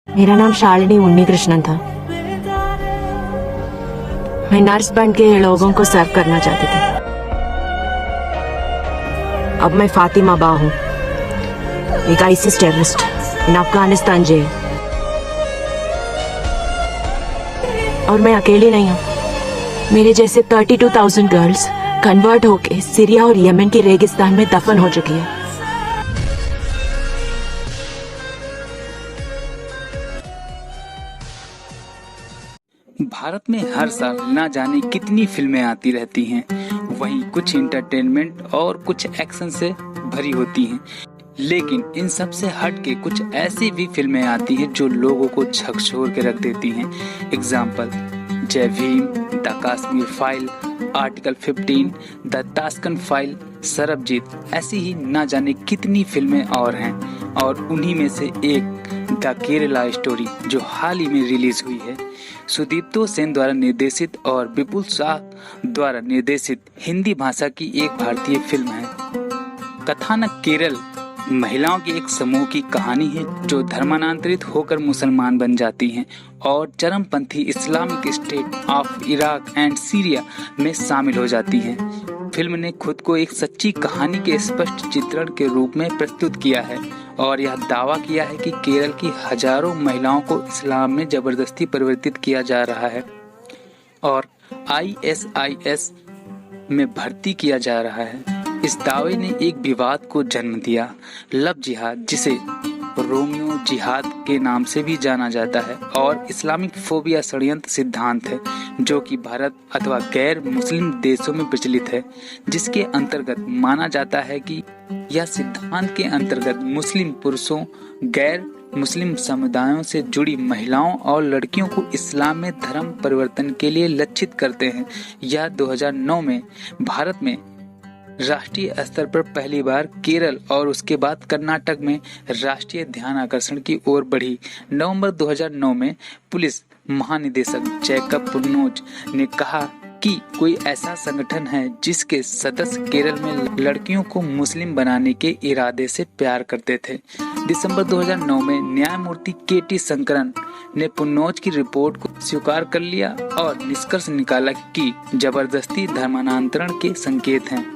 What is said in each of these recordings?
मेरा नाम शालिनी उन्नीकृष्णन था। मैं नर्स बन के लोगों को सर्व करना चाहती थी। अब मैं फातिमा बा हूँ, एक ISIS terrorist in Afghanistan jail. और मैं अकेली नहीं हूँ, मेरे जैसे 32,000 गर्ल्स कन्वर्ट होके सीरिया और यमन के रेगिस्तान में दफन हो चुकी है। भारत में हर साल ना जाने कितनी फिल्में आती रहती हैं, वहीं कुछ एंटरटेनमेंट और कुछ एक्शन से भरी होती हैं। लेकिन इन सब से हट के कुछ ऐसी भी फिल्में आती हैं जो लोगों को झकझोर के रख देती हैं। एग्जाम्पल जय Bhim, the Kashmir file, article 15, the Tashkent file, Sarabjit, ऐसी ही ना जाने कितनी फिल्में और हैं। और उन्हीं में से एक द केरला स्टोरी जो हाल ही में रिलीज हुई है, सुदीप्तो सेन द्वारा निर्देशित और विपुल शाह द्वारा निर्देशित हिंदी भाषा की एक भारतीय फिल्म है। कथानक केरल महिलाओं के एक समूह की कहानी है जो धर्मांतरित होकर मुसलमान बन जाती हैं और चरमपंथी Islamic State of Iraq and Syria में शामिल हो जाती हैं। फिल्म ने खुद को एक सच्ची कहानी के स्पष्ट चित्रण के रूप में प्रस्तुत किया है और यह दावा किया है कि केरल की हजारों महिलाओं को इस्लाम में जबरदस्ती परिवर्तित किया जा रहा है और ISIS में भर्ती किया जा रहा है। इस दावे ने एक विवाद को जन्म दिया, लव जिहाद, जिसे रोमियो जिहाद के नाम से भी जाना जाता है और इस्लामिक फोबिया षड्यंत्र सिद्धांत है जो कि भारत अथवा गैर मुस्लिम देशों में प्रचलित है, जिसके अंतर्गत माना जाता है कि यह सिद्धांत के अंतर्गत मुस्लिम पुरुषों गैर मुस्लिम समुदायों से जुड़ी महिलाओं और लड़कियों को इस्लाम में धर्म परिवर्तन के लिए लक्षित करते हैं। यह 2009 में भारत में राष्ट्रीय स्तर पर पहली बार केरल और उसके बाद कर्नाटक में राष्ट्रीय ध्यान आकर्षण की ओर बढ़ी। नवंबर 2009 में पुलिस महानिदेशक जैकब पुन्नोज ने कहा कि कोई ऐसा संगठन है जिसके सदस्य केरल में लड़कियों को मुस्लिम बनाने के इरादे से प्यार करते थे। दिसंबर 2009 में न्यायमूर्ति KT शंकरन ने पुन्नोज की रिपोर्ट को स्वीकार कर लिया और निष्कर्ष निकाला कि जबरदस्ती धर्मांतरण के संकेत हैं।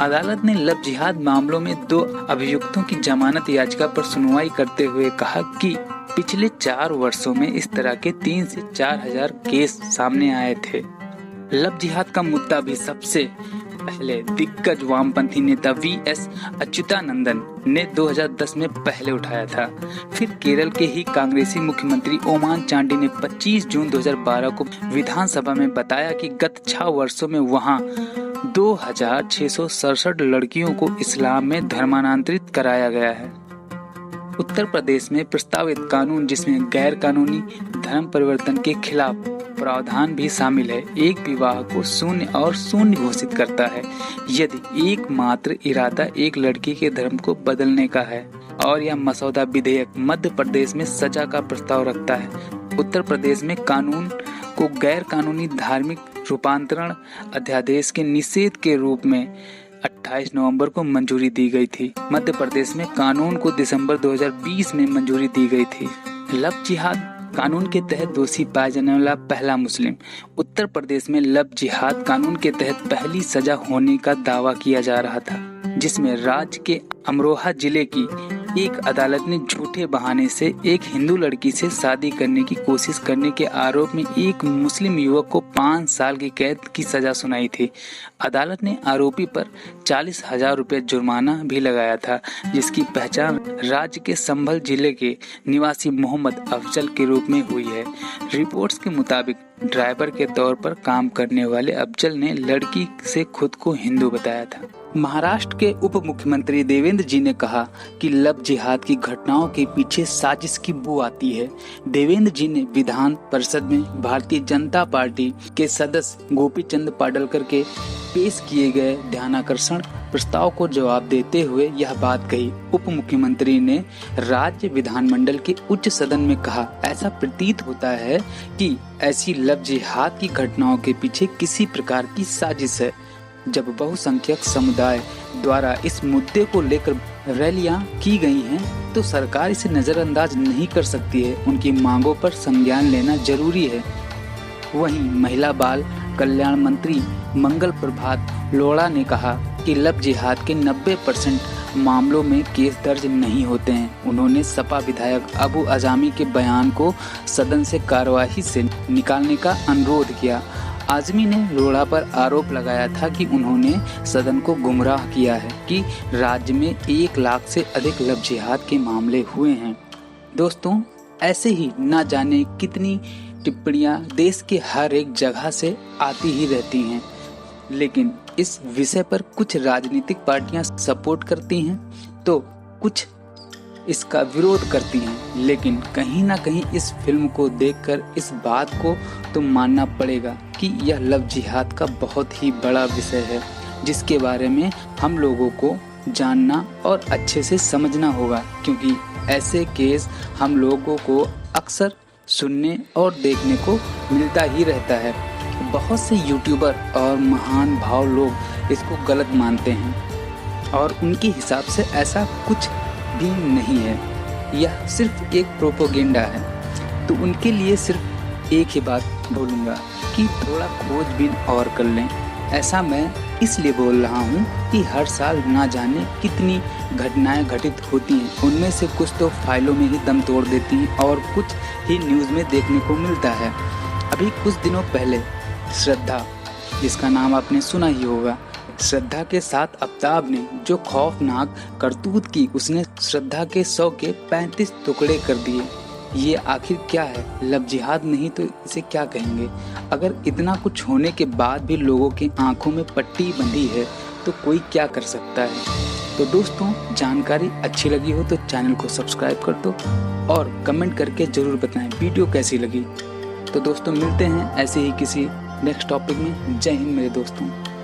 अदालत ने लव जिहाद मामलों में 2 अभियुक्तों की जमानत याचिका पर सुनवाई करते हुए कहा कि पिछले 4 वर्षों में इस तरह के 3 से 4 हजार केस सामने आए थे। लव जिहाद का मुद्दा भी सबसे पहले दिग्गज वामपंथी नेता VS अच्युतानंदन ने 2010 में पहले उठाया था। फिर केरल के ही कांग्रेसी मुख्यमंत्री ओमान चांडी ने 25 जून 2012 को विधानसभा में बताया कि गत 6 वर्षों में वहां 2667 लड़कियों को इस्लाम में धर्मांतरित कराया गया है। उत्तर प्रदेश में प्रस्तावित कानून, जिसमें गैर कानूनी धर्म परिवर्तन के खिलाफ प्रावधान भी शामिल है, एक विवाह को शून्य और शून्य घोषित करता है यदि एकमात्र इरादा एक लड़की के धर्म को बदलने का है। और यह मसौदा विधेयक मध्य प्रदेश में सजा का प्रस्ताव रखता है। उत्तर प्रदेश में कानून को गैर कानूनी धार्मिक रूपांतरण अध्यादेश के निषेध के रूप में 28 नवंबर को मंजूरी दी गई थी। मध्य प्रदेश में कानून को दिसंबर 2020 में मंजूरी दी गई थी। लव जिहाद कानून के तहत दोषी पाया जाने वाला पहला मुस्लिम। उत्तर प्रदेश में लव जिहाद कानून के तहत पहली सजा होने का दावा किया जा रहा था, जिसमें राज्य के अमरोहा जिले की एक अदालत ने झूठे बहाने से एक हिंदू लड़की से शादी करने की कोशिश करने के आरोप में एक मुस्लिम युवक को 5 साल की कैद की सजा सुनाई थी। अदालत ने आरोपी पर 40,000 रुपये जुर्माना भी लगाया था, जिसकी पहचान राज्य के संभल जिले के निवासी मोहम्मद अफजल के रूप में हुई है। रिपोर्ट्स के मुताबिक ड्राइवर के तौर पर काम करने वाले अफजल ने लड़की से खुद को हिंदू बताया था। महाराष्ट्र के उप मुख्यमंत्री देवेंद्र जी ने कहा कि लव जिहाद की घटनाओं के पीछे साजिश की बू आती है। देवेंद्र जी ने विधान परिषद में भारतीय जनता पार्टी के सदस्य गोपी चंद पाडलकर के पेश किए गए ध्यानाकर्षण प्रस्ताव को जवाब देते हुए यह बात कही। उप मुख्यमंत्री ने राज्य विधानमंडल के उच्च सदन में कहा, ऐसा प्रतीत होता है कि ऐसी लव जिहाद की घटनाओं के पीछे किसी प्रकार की साजिश है। जब बहुसंख्यक समुदाय द्वारा इस मुद्दे को लेकर रैलियां की गई हैं तो सरकार इसे नज़रअंदाज नहीं कर सकती है। उनकी मांगों पर संज्ञान लेना जरूरी है। वहीं महिला बाल कल्याण मंत्री मंगल प्रभात लोढ़ा ने कहा कि लव जिहाद के 90% मामलों में केस दर्ज नहीं होते हैं। उन्होंने सपा विधायक अबू आजमी के बयान को सदन से कार्यवाही से निकालने का अनुरोध किया। आजमी ने लोढ़ा पर आरोप लगाया था कि उन्होंने सदन को गुमराह किया है कि राज्य में 1 लाख से अधिक लव जिहाद के मामले हुए हैं। दोस्तों, ऐसे ही ना जाने कितनी टिप्पणियां देश के हर एक जगह से आती ही रहती हैं, लेकिन इस विषय पर कुछ राजनीतिक पार्टियां सपोर्ट करती हैं तो कुछ इसका विरोध करती हैं। लेकिन कहीं ना कहीं इस फिल्म को देखकर इस बात को तो मानना पड़ेगा कि यह लव जिहाद का बहुत ही बड़ा विषय है, जिसके बारे में हम लोगों को जानना और अच्छे से समझना होगा, क्योंकि ऐसे केस हम लोगों को अक्सर सुनने और देखने को मिलता ही रहता है। बहुत से यूट्यूबर और महान भाव लोग इसको गलत मानते हैं और उनके हिसाब से ऐसा कुछ भी नहीं है, यह सिर्फ एक प्रोपोगेंडा है। तो उनके लिए सिर्फ एक ही बात बोलूँगा कि थोड़ा खोजबीन और कर लें। ऐसा मैं इसलिए बोल रहा हूँ कि हर साल ना जाने कितनी घटनाएं घटित होती हैं, उनमें से कुछ तो फाइलों में ही दम तोड़ देती हैं और कुछ ही न्यूज़ में देखने को मिलता है। अभी कुछ दिनों पहले श्रद्धा, जिसका नाम आपने सुना ही होगा, श्रद्धा के साथ अमिताभ ने जो खौफनाक करतूत की, उसने श्रद्धा के 100 के 35 टुकड़े कर दिए। ये आखिर क्या है? लव जिहाद नहीं तो इसे क्या कहेंगे? अगर इतना कुछ होने के बाद भी लोगों की आंखों में पट्टी बंधी है तो कोई क्या कर सकता है। तो दोस्तों, जानकारी अच्छी लगी हो तो चैनल को सब्सक्राइब कर दो और कमेंट करके जरूर बताएं वीडियो कैसी लगी। तो दोस्तों, मिलते हैं ऐसे ही किसी नेक्स्ट टॉपिक में। जय हिंद मेरे दोस्तों।